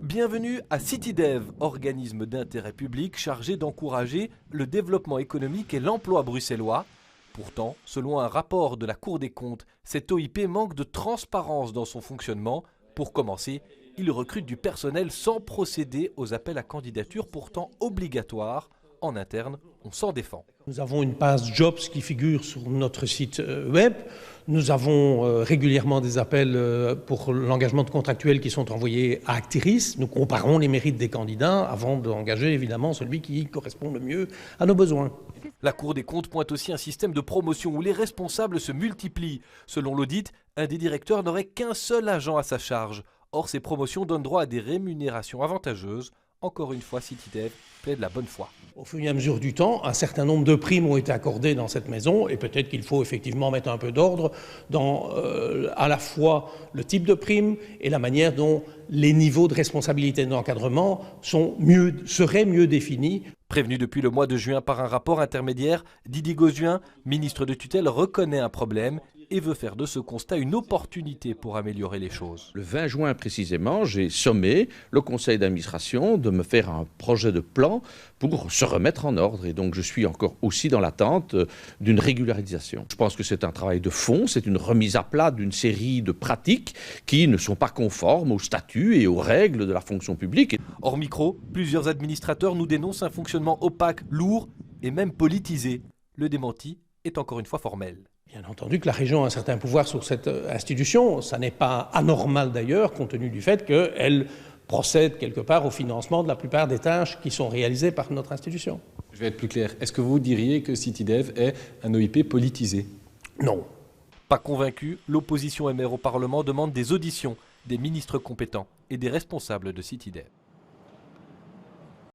Bienvenue à CityDev, organisme d'intérêt public chargé d'encourager le développement économique et l'emploi bruxellois. Pourtant, selon un rapport de la Cour des comptes, cet OIP manque de transparence dans son fonctionnement. Pour commencer, il recrute du personnel sans procéder aux appels à candidature pourtant obligatoires. En interne, on s'en défend. Nous avons une page Jobs qui figure sur notre site web. Nous avons régulièrement des appels pour l'engagement de contractuels qui sont envoyés à Actiris. Nous comparons les mérites des candidats avant d'engager évidemment celui qui correspond le mieux à nos besoins. La Cour des comptes pointe aussi un système de promotion où les responsables se multiplient. Selon l'audit, un des directeurs n'aurait qu'un seul agent à sa charge. Or, ces promotions donnent droit à des rémunérations avantageuses. Encore une fois, CityDev plaide la bonne foi. Au fur et à mesure du temps, un certain nombre de primes ont été accordées dans cette maison et peut-être qu'il faut effectivement mettre un peu d'ordre dans à la fois le type de prime et la manière dont les niveaux de responsabilité d'encadrement seraient mieux définis. Prévenu depuis le mois de juin par un rapport intermédiaire, Didier Gauzuin, ministre de tutelle, reconnaît un problème et veut faire de ce constat une opportunité pour améliorer les choses. Le 20 juin précisément, j'ai sommé le conseil d'administration de me faire un projet de plan pour se remettre en ordre. Et donc je suis encore aussi dans l'attente d'une régularisation. Je pense que c'est un travail de fond, c'est une remise à plat d'une série de pratiques qui ne sont pas conformes au statut et aux règles de la fonction publique. Hors micro, plusieurs administrateurs nous dénoncent un fonctionnement opaque, lourd et même politisé. Le démenti est encore une fois formel. Bien entendu que la région a un certain pouvoir sur cette institution. Ça n'est pas anormal d'ailleurs, compte tenu du fait qu'elle procède quelque part au financement de la plupart des tâches qui sont réalisées par notre institution. Je vais être plus clair. Est-ce que vous diriez que CityDev est un OIP politisé? Non. Pas convaincu, l'opposition MR au Parlement demande des auditions des ministres compétents et des responsables de CityDev.